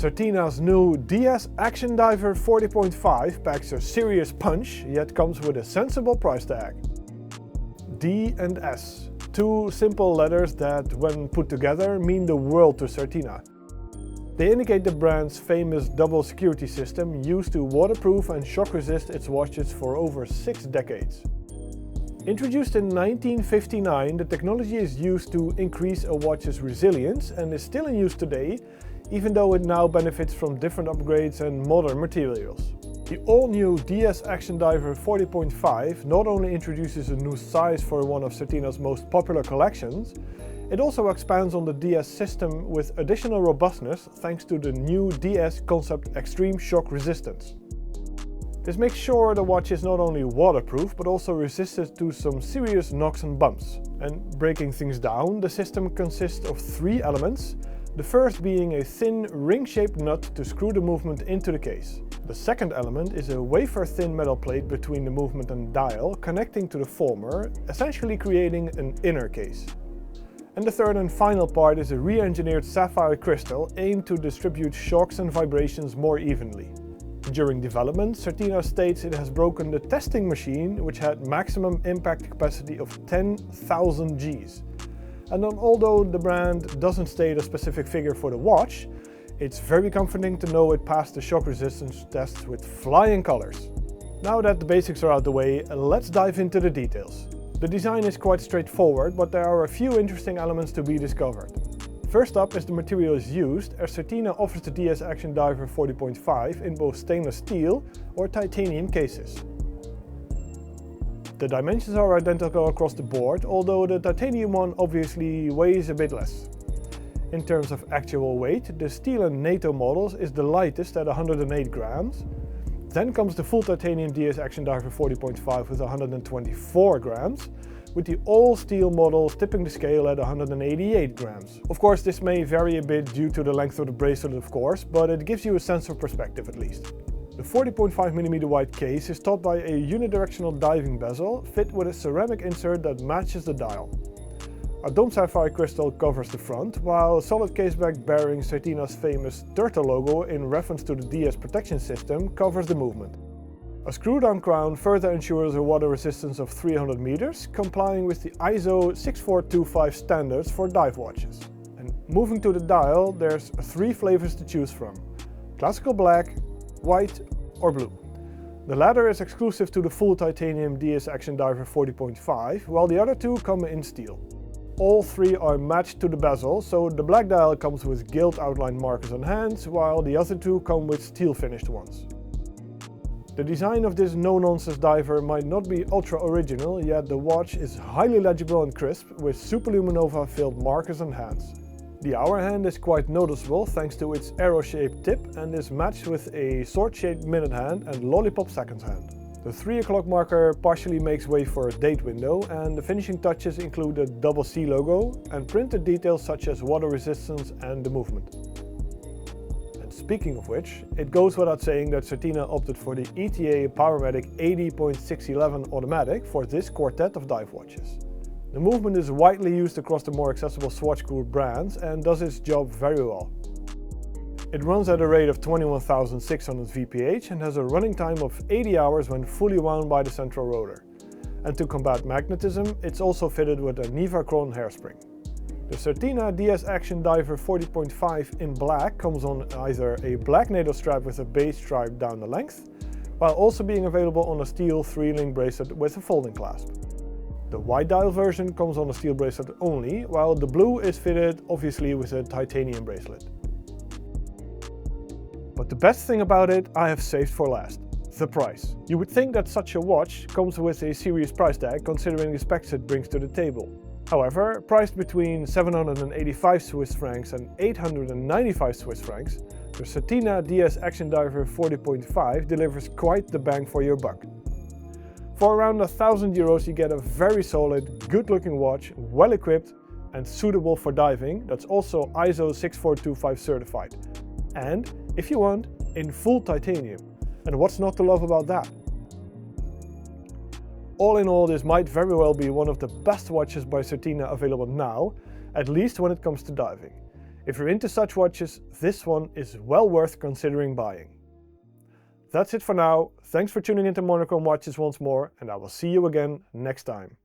Certina's new DS Action Diver 40.5 packs a serious punch, yet comes with a sensible price tag. D and S, two simple letters that, when put together, mean the world to Certina. They indicate the brand's famous double security system used to waterproof and shock resist its watches for over 6 decades. Introduced in 1959, the technology is used to increase a watch's resilience and is still in use today, even though it now benefits from different upgrades and modern materials. The all-new DS Action Diver 40.5 not only introduces a new size for one of Certina's most popular collections, it also expands on the DS system with additional robustness thanks to the new DS Concept Extreme Shock Resistance. This makes sure the watch is not only waterproof but also resistant to some serious knocks and bumps. And breaking things down, the system consists of 3 elements, the first being a thin ring-shaped nut to screw the movement into the case. The second element is a wafer-thin metal plate between the movement and dial, connecting to the former, essentially creating an inner case. And the third and final part is a re-engineered sapphire crystal aimed to distribute shocks and vibrations more evenly. During development, Certina states it has broken the testing machine, which had maximum impact capacity of 10,000 Gs. And although the brand doesn't state a specific figure for the watch, it's very comforting to know it passed the shock resistance tests with flying colors. Now that the basics are out the way, let's dive into the details. The design is quite straightforward, but there are a few interesting elements to be discovered. First up is the materials used, as Certina offers the DS Action Diver 40.5 in both stainless steel or titanium cases. The dimensions are identical across the board, although the titanium one obviously weighs a bit less. In terms of actual weight, the steel and NATO models is the lightest at 108 grams. Then comes the full titanium DS Action Diver 40.5 with 124 grams, with the all-steel models tipping the scale at 188 grams. Of course, this may vary a bit due to the length of the bracelet, of course, but it gives you a sense of perspective at least. The 40.5mm wide case is topped by a unidirectional diving bezel fit with a ceramic insert that matches the dial. A dome sapphire crystal covers the front, while a solid caseback bearing Certina's famous turtle logo in reference to the DS protection system covers the movement. A screw-down crown further ensures a water resistance of 300 meters, complying with the ISO 6425 standards for dive watches. And moving to the dial, there's 3 flavors to choose from: classical black, white or blue. The latter is exclusive to the full titanium DS Action Diver 40.5, while the other 2 come in steel. All 3 are matched to the bezel, so the black dial comes with gilt outline markers and hands, while the other 2 come with steel finished ones. The design of this no-nonsense diver might not be ultra original, yet the watch is highly legible and crisp with superluminova filled markers and hands. The hour hand is quite noticeable thanks to its arrow-shaped tip and is matched with a sword-shaped minute hand and lollipop seconds hand. The 3 o'clock marker partially makes way for a date window, and the finishing touches include a double C logo and printed details such as water resistance and the movement. And speaking of which, it goes without saying that Certina opted for the ETA Powermatic 80.611 automatic for this quartet of dive watches. The movement is widely used across the more accessible Swatch Group brands and does its job very well. It runs at a rate of 21,600 VPH and has a running time of 80 hours when fully wound by the central rotor. And to combat magnetism, it's also fitted with a Nivacron hairspring. The Certina DS Action Diver 40.5 in black comes on either a black NATO strap with a beige stripe down the length, while also being available on a steel 3-link bracelet with a folding clasp. The white dial version comes on a steel bracelet only, while the blue is fitted obviously with a titanium bracelet. But the best thing about it I have saved for last: the price. You would think that such a watch comes with a serious price tag considering the specs it brings to the table. However, priced between 785 Swiss francs and 895 Swiss francs, the Certina DS Action Diver 40.5 delivers quite the bang for your buck. For around €1,000 you get a very solid, good-looking watch, well equipped and suitable for diving, that's also ISO 6425 certified. And, if you want, in full titanium. And what's not to love about that? All in all, this might very well be one of the best watches by Certina available now, at least when it comes to diving. If you're into such watches, this one is well worth considering buying. That's it for now. Thanks for tuning into Monochrome Watches once more, and I will see you again next time.